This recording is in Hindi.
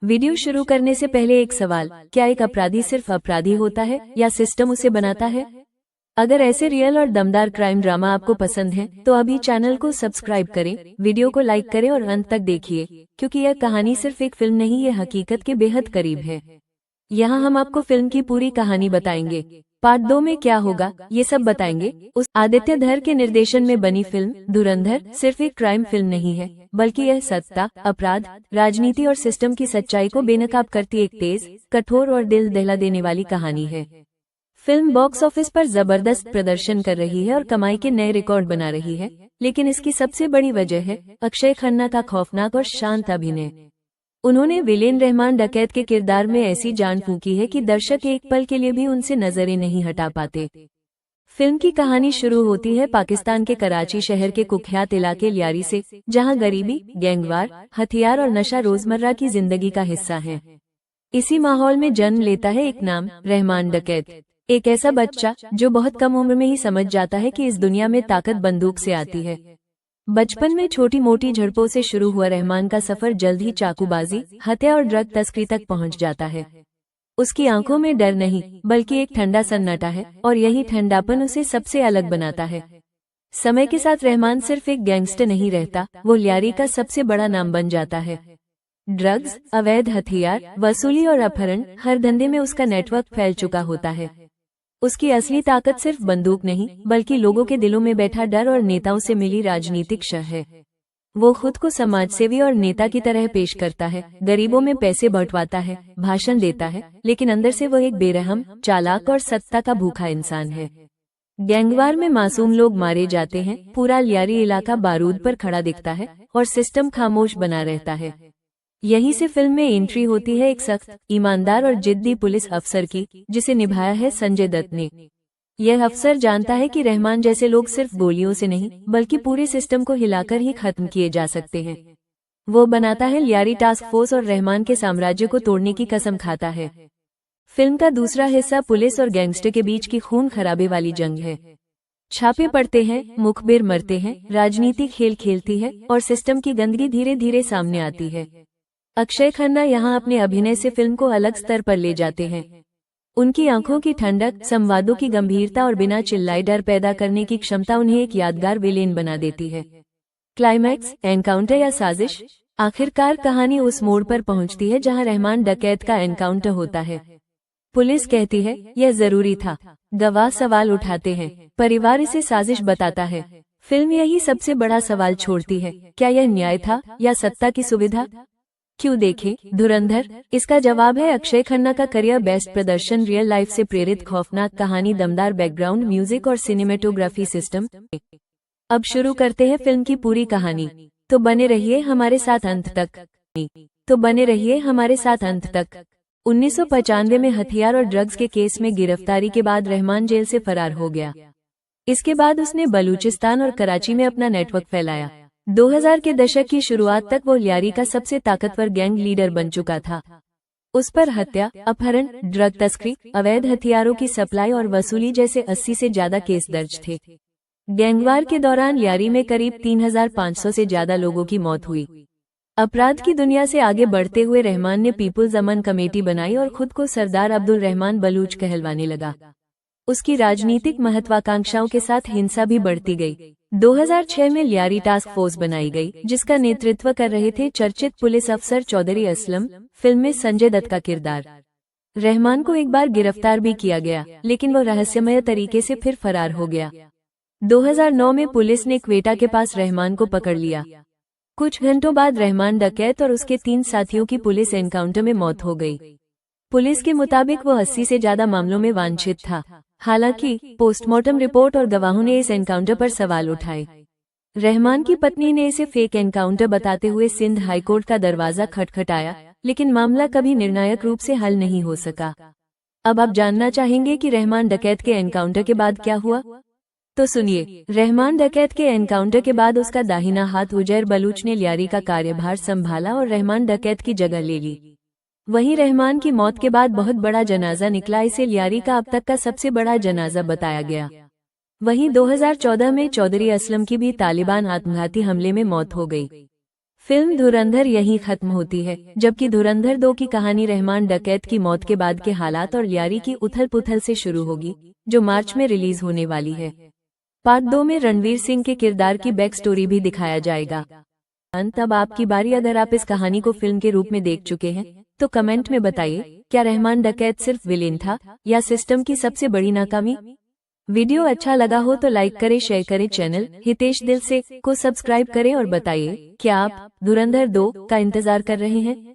वीडियो शुरू करने से पहले एक सवाल, क्या एक अपराधी सिर्फ अपराधी होता है या सिस्टम उसे बनाता है? अगर ऐसे रियल और दमदार क्राइम ड्रामा आपको पसंद है तो अभी चैनल को सब्सक्राइब करें, वीडियो को लाइक करें और अंत तक देखिए, क्योंकि यह कहानी सिर्फ एक फिल्म नहीं, ये हकीकत के बेहद करीब है। यहाँ हम आपको फिल्म की पूरी कहानी बताएंगे। पार्ट 2 में क्या होगा ये सब बताएंगे। उस आदित्य धर के निर्देशन में बनी फिल्म धुरंधर सिर्फ एक क्राइम फिल्म नहीं है, बल्कि यह सत्ता, अपराध, राजनीति और सिस्टम की सच्चाई को बेनकाब करती एक तेज, कठोर और दिल दहला देने वाली कहानी है। फिल्म बॉक्स ऑफिस पर जबरदस्त प्रदर्शन कर रही है और कमाई के नए रिकॉर्ड बना रही है, लेकिन इसकी सबसे बड़ी वजह है अक्षय खन्ना का खौफनाक और शांत अभिनय। उन्होंने विलेन रहमान डकैत के किरदार में ऐसी जान फूंकी है कि दर्शक एक पल के लिए भी उनसे नजरें नहीं हटा पाते। फिल्म की कहानी शुरू होती है पाकिस्तान के कराची शहर के कुख्यात इलाके लियारी से, जहां गरीबी, गैंगवार, हथियार और नशा रोजमर्रा की जिंदगी का हिस्सा है। इसी माहौल में जन्म लेता है एक नाम, रहमान डकैत। एक ऐसा बच्चा जो बहुत कम उम्र में ही समझ जाता है कि इस दुनिया में ताकत बंदूक से आती है। बचपन में छोटी मोटी झड़पों से शुरू हुआ रहमान का सफर जल्द ही चाकूबाजी, हत्या और ड्रग तस्करी तक पहुंच जाता है। उसकी आंखों में डर नहीं, बल्कि एक ठंडा सन्नाटा है, और यही ठंडापन उसे सबसे अलग बनाता है। समय के साथ रहमान सिर्फ एक गैंगस्टर नहीं रहता, वो लियारी का सबसे बड़ा नाम बन जाता है। ड्रग्स, अवैध हथियार, वसूली और अपहरण, हर धंधे में उसका नेटवर्क फैल चुका होता है। उसकी असली ताकत सिर्फ बंदूक नहीं, बल्कि लोगों के दिलों में बैठा डर और नेताओं से मिली राजनीतिक शह है। वो खुद को समाजसेवी और नेता की तरह पेश करता है, गरीबों में पैसे बंटवाता है, भाषण देता है, लेकिन अंदर से वो एक बेरहम, चालाक और सत्ता का भूखा इंसान है। गैंगवार में मासूम लोग मारे जाते हैं, पूरा लियारी इलाका बारूद पर खड़ा दिखता है और सिस्टम खामोश बना रहता है। यहीं से फिल्म में एंट्री होती है एक सख्त, ईमानदार और जिद्दी पुलिस अफसर की, जिसे निभाया है संजय दत्त ने। यह अफसर जानता है कि रहमान जैसे लोग सिर्फ गोलियों से नहीं, बल्कि पूरे सिस्टम को हिलाकर ही खत्म किए जा सकते हैं। वो बनाता है लियारी टास्क फोर्स और रहमान के साम्राज्य को तोड़ने की कसम खाता है। फिल्म का दूसरा हिस्सा पुलिस और गैंगस्टर के बीच की खून खराबे वाली जंग है। छापे पड़ते हैं, मुखबिर मरते हैं, राजनीति खेल खेलती है और सिस्टम की गंदगी धीरे धीरे सामने आती है। अक्षय खन्ना यहाँ अपने अभिनय से फिल्म को अलग स्तर पर ले जाते हैं। उनकी आंखों की ठंडक, संवादों की गंभीरता और बिना चिल्लाए डर पैदा करने की क्षमता उन्हें एक यादगार विलेन बना देती है। क्लाइमैक्स, एनकाउंटर या साजिश, आखिरकार कहानी उस मोड़ पर पहुंचती है जहां रहमान डकैत का एनकाउंटर होता है। पुलिस कहती है यह जरूरी था, गवाह सवाल उठाते हैं, परिवार इसे साजिश बताता है। फिल्म यही सबसे बड़ा सवाल छोड़ती है, क्या यह न्याय था या सत्ता की सुविधा? क्यों देखें धुरंधर? इसका जवाब है अक्षय खन्ना का करियर बेस्ट प्रदर्शन, रियल लाइफ से प्रेरित खौफनाक कहानी, दमदार बैकग्राउंड म्यूजिक और सिनेमेटोग्राफी सिस्टम। अब शुरू करते हैं फिल्म की पूरी कहानी, तो बने रहिए हमारे साथ अंत तक। 1995 में हथियार और ड्रग्स के केस में गिरफ्तारी के बाद रहमान जेल से फरार हो गया। इसके बाद उसने बलूचिस्तान और कराची में अपना नेटवर्क फैलाया। 2000 के दशक की शुरुआत तक वो लियारी का सबसे ताकतवर गैंग लीडर बन चुका था। उस पर हत्या, अपहरण, ड्रग तस्करी, अवैध हथियारों की सप्लाई और वसूली जैसे 80 से ज्यादा केस दर्ज थे। गैंगवार के दौरान लियारी में करीब 3500 से ज्यादा लोगों की मौत हुई। अपराध की दुनिया से आगे बढ़ते हुए रहमान ने पीपुल्स अमन कमेटी बनाई और खुद को सरदार अब्दुल रहमान बलूच कहलवाने लगा। उसकी राजनीतिक महत्वाकांक्षाओं के साथ हिंसा भी बढ़ती गई। 2006 में लियारी टास्क फोर्स बनाई गई, जिसका नेतृत्व कर रहे थे चर्चित पुलिस अफसर चौधरी असलम। फिल्म में संजय दत्त का किरदार। रहमान को एक बार गिरफ्तार भी किया गया, लेकिन वो रहस्यमय तरीके से फिर फरार हो गया। 2009 में पुलिस ने क्वेटा के पास रहमान को पकड़ लिया। कुछ घंटों बाद रहमान डकैत और उसके 3 साथियों की पुलिस एनकाउंटर में मौत हो गई। पुलिस के मुताबिक वो 80 से ज्यादा मामलों में वांछित था। हालांकि पोस्टमार्टम रिपोर्ट और गवाहों ने इस एनकाउंटर पर सवाल उठाए। रहमान की पत्नी ने इसे फेक एनकाउंटर बताते हुए सिंध हाईकोर्ट का दरवाजा खटखटाया, लेकिन मामला कभी निर्णायक रूप से हल नहीं हो सका। अब आप जानना चाहेंगे कि रहमान डकैत के एनकाउंटर के बाद क्या हुआ? तो सुनिए। रहमान डकैत के एनकाउंटर के बाद उसका दाहिना हाथ उजैर बलूच ने लियारी का कार्यभार संभाला और रहमान डकैत की जगह ले ली। वहीं रहमान की मौत के बाद बहुत बड़ा जनाजा निकला, इसे लियारी का अब तक का सबसे बड़ा जनाजा बताया गया। वहीं 2014 में चौधरी असलम की भी तालिबान आत्मघाती हमले में मौत हो गई। फिल्म धुरंधर यहीं खत्म होती है, जबकि धुरंधर 2 की कहानी रहमान डकैत की मौत के बाद के हालात और यारी की उथल पुथल से शुरू होगी, जो मार्च में रिलीज होने वाली है। पार्ट 2 में रणवीर सिंह के किरदार की बैक स्टोरी भी दिखाया जाएगा। अब आपकी बारी। अगर आप इस कहानी को फिल्म के रूप में देख चुके हैं तो कमेंट में बताइए, क्या रहमान डकैत सिर्फ विलेन था या सिस्टम की सबसे बड़ी नाकामी? वीडियो अच्छा लगा हो तो लाइक करें, शेयर करें, चैनल हितेश दिल से को सब्सक्राइब करें और बताइए क्या आप धुरंधर 2 का इंतजार कर रहे हैं।